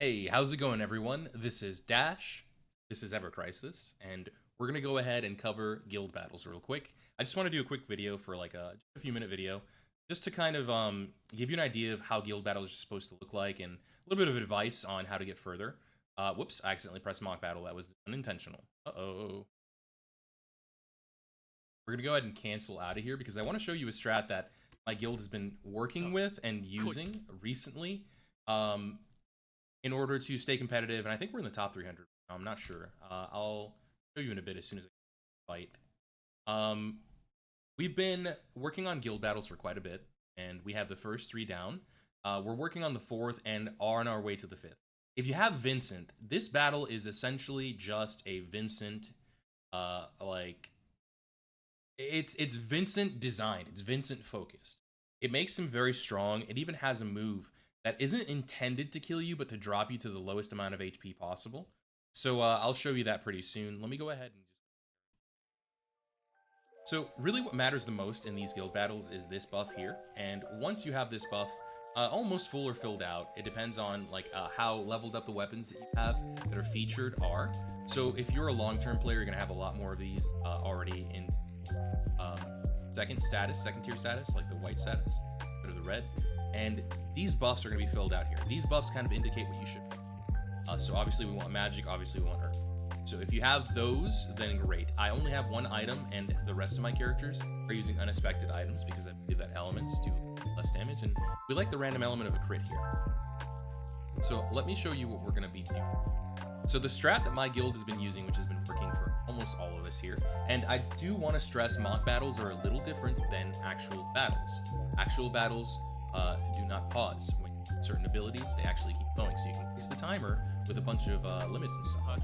Hey, how's it going, everyone? This is Dash, this is Ever Crisis, and we're gonna go ahead and cover guild battles real quick. I just want to do a quick video for like just a few minute video, just to kind of give you an idea of how guild battles are supposed to look like and a little bit of advice on how to get further. Whoops, I accidentally pressed mock battle. That was unintentional. Uh-oh. We're gonna go ahead and cancel out of here because I want to show you a strat that my guild has been working with and using recently. In order to stay competitive, and I think we're in the top 300. I'm not sure. I'll show you in a bit as soon as I fight. We've been working on guild battles for quite a bit, and we have the first 3 down. We're working on the 4th and are on our way to the 5th. If you have Vincent, this battle is essentially just a Vincent, it's Vincent designed. It's Vincent focused. It makes him very strong. It even has a move that isn't intended to kill you, but to drop you to the lowest amount of HP possible. So I'll show you that pretty soon. Let me go ahead and So really what matters the most in these guild battles is this buff here. And once you have this buff almost full or filled out, it depends on how leveled up the weapons that you have that are featured are. So if you're a long-term player, you're gonna have a lot more of these already in second tier status, like the white status, or the red. And these buffs are going to be filled out here. These buffs kind of indicate what you should do. So obviously we want magic, obviously we want earth. So if you have those, then great. I only have 1 item, and the rest of my characters are using unexpected items because I believe that elements do less damage, and we like the random element of a crit here. So let me show you what we're going to be doing. So the strat that my guild has been using, which has been working for almost all of us here, and I do want to stress mock battles are a little different than actual battles. Actual battles do not pause. When you use certain abilities, they actually keep going, so you can increase the timer with a bunch of limits and stuff.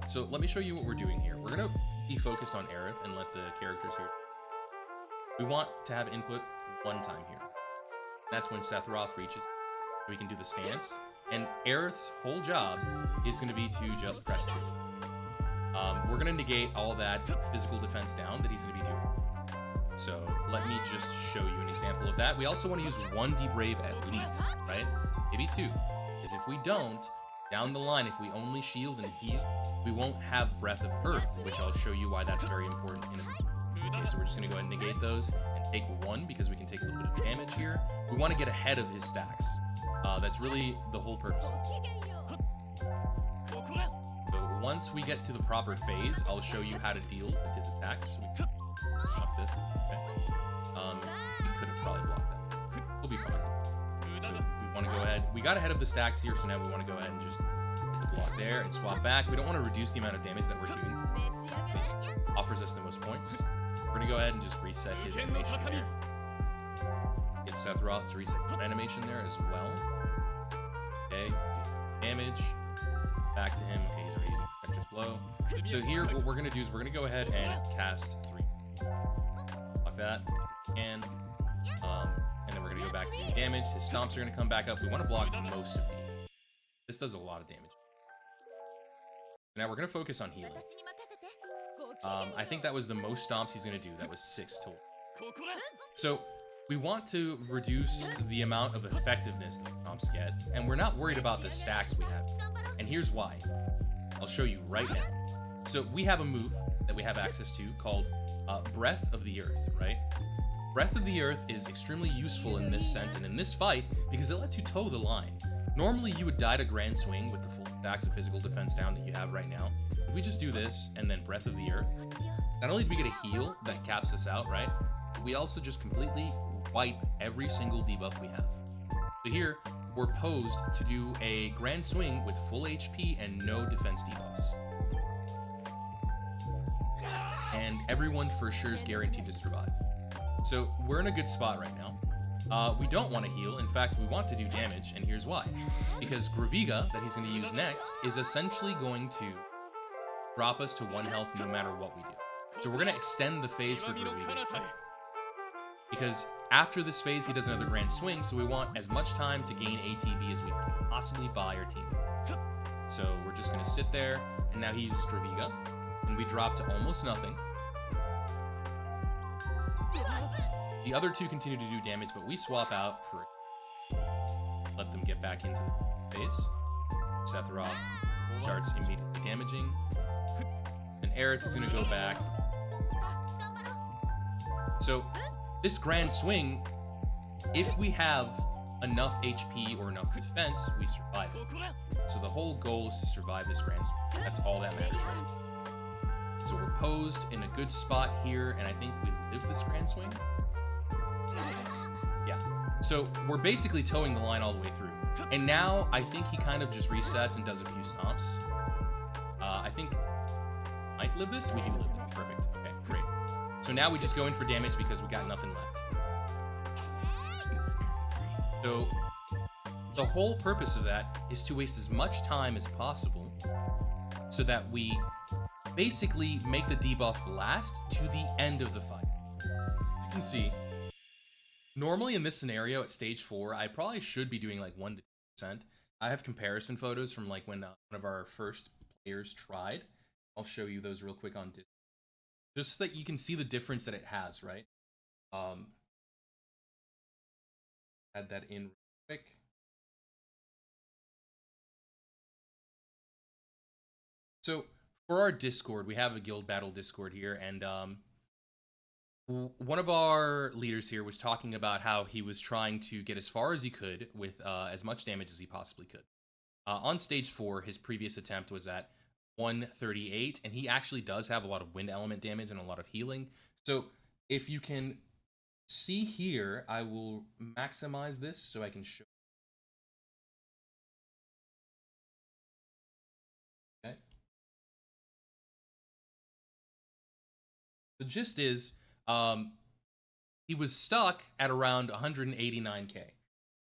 So let me show you what we're doing here. We're going to be focused on Aerith and let the characters here. We want to have input 1 time here. That's when Sephiroth reaches. We can do the stance, and Aerith's whole job is going to be to just press 2. We're going to negate all that physical defense down that he's going to be doing. So let me just show you an example of that. We also want to use 1 debrave at least, right? Maybe 2. Because if we don't, down the line, if we only shield and heal, we won't have Breath of Earth, which I'll show you why that's very important in a minute. Okay, so we're just going to go ahead and negate those and take 1 because we can take a little bit of damage here. We want to get ahead of his stacks. That's really the whole purpose of it. So once we get to the proper phase, I'll show you how to deal with his attacks. Block this. Okay. We could have probably blocked that. We'll be fine. So we want to go ahead. We got ahead of the stacks here, so now we want to go ahead and just hit the block there and swap back. We don't want to reduce the amount of damage that we're doing. It offers us the most points. We're going to go ahead and just reset his animation there. Get Sephiroth to reset his animation there as well. Okay, do damage. Back to him. Okay, he's already using Protector's Blow. So here, what we're going to do is we're going to go ahead and cast 3. Like that, and then we're gonna go back to doing damage. His stomps are gonna come back up. We want to block most of these. This does a lot of damage. Now we're gonna focus on healing. I think that was the most stomps he's gonna do. That was 6 total. So we want to reduce the amount of effectiveness that stomps get, and we're not worried about the stacks we have. And here's why. I'll show you right now. So we have a move that we have access to called Breath of the Earth, right? Breath of the Earth is extremely useful in this sense and in this fight because it lets you toe the line. Normally you would die to Grand Swing with the full stacks of physical defense down that you have right now. If we just do this and then Breath of the Earth, not only do we get a heal that caps this out, right? But we also just completely wipe every single debuff we have. So here, we're posed to do a Grand Swing with full HP and no defense debuffs. And everyone for sure is guaranteed to survive. So we're in a good spot right now. We don't want to heal. In fact, we want to do damage, and here's why. Because Graviga, that he's going to use next, is essentially going to drop us to 1 health no matter what we do. So we're going to extend the phase for Graviga. Because after this phase, he does another Grand Swing, so we want as much time to gain ATB as we can possibly buy our team. So we're just going to sit there, and now he uses Graviga, and we drop to almost nothing. The other 2 continue to do damage, but we swap out for let them get back into the phase. Sephiroth starts immediately damaging. And Aerith is going to go back. So this Grand Swing, if we have enough HP or enough defense, we survive it. So the whole goal is to survive this Grand Swing. That's all that matters, right? So we're posed in a good spot here, and I think we live this Grand Swing. Yeah. So we're basically towing the line all the way through. And now I think he kind of just resets and does a few stomps. I think might live this. We do live it. Perfect. Okay, great. So now we just go in for damage because we got nothing left. So the whole purpose of that is to waste as much time as possible so that we basically make the debuff last to the end of the fight. You can see, normally in this scenario at stage 4, I probably should be doing like 1 to 2%. I have comparison photos from like when one of our first players tried. I'll show you those real quick on Discord, just so that you can see the difference that it has, right? Add that in real quick. So for our Discord, we have a guild battle Discord here, and one of our leaders here was talking about how he was trying to get as far as he could with as much damage as he possibly could. On stage 4, his previous attempt was at 138, and he actually does have a lot of wind element damage and a lot of healing. So if you can see here, I will maximize this so I can show. Okay. The gist is, he was stuck at around 189k.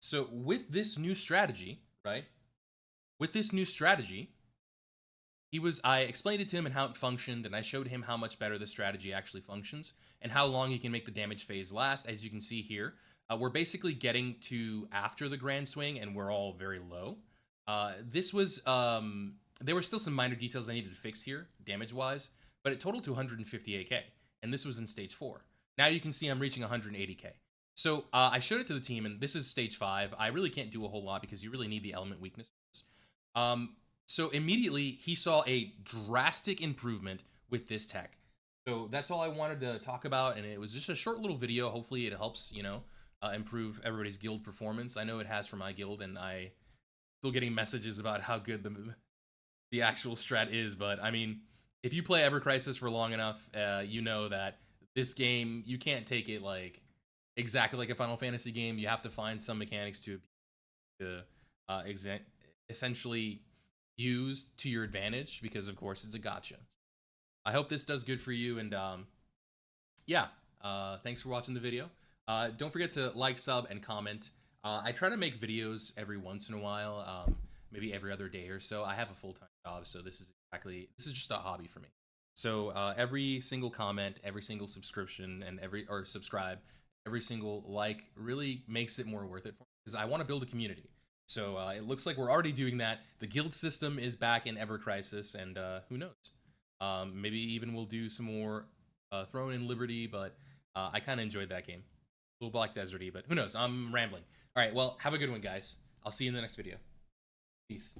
So with this new strategy, right? With this new strategy, I explained it to him and how it functioned, and I showed him how much better the strategy actually functions and how long you can make the damage phase last. As you can see here, we're basically getting to after the Grand Swing, and we're all very low. This was, there were still some minor details I needed to fix here, damage-wise, but it totaled to 158k, and this was in stage 4. Now you can see I'm reaching 180k. So I showed it to the team, and this is stage 5. I really can't do a whole lot because you really need the element weakness. So immediately he saw a drastic improvement with this tech. So that's all I wanted to talk about, and it was just a short little video. Hopefully it helps, you know, improve everybody's guild performance. I know it has for my guild, and I still getting messages about how good the actual strat is. But I mean, if you play Ever Crisis for long enough, you know that this game, you can't take it like exactly like a Final Fantasy game. You have to find some mechanics to essentially use to your advantage, because of course it's a gacha. I hope this does good for you, and yeah, thanks for watching the video. Don't forget to like, sub, and comment. I try to make videos every once in a while, maybe every other day or so. I have a full-time job, so this is just a hobby for me. So every single comment, every single subscription, and subscribe, every single like really makes it more worth it for me, because I want to build a community. So it looks like we're already doing that. The guild system is back in Ever Crisis, and who knows? Maybe even we'll do some more Throne in Liberty, but I kind of enjoyed that game. A little Black Desert-y, but who knows? I'm rambling. All right, well, have a good one, guys. I'll see you in the next video. Peace.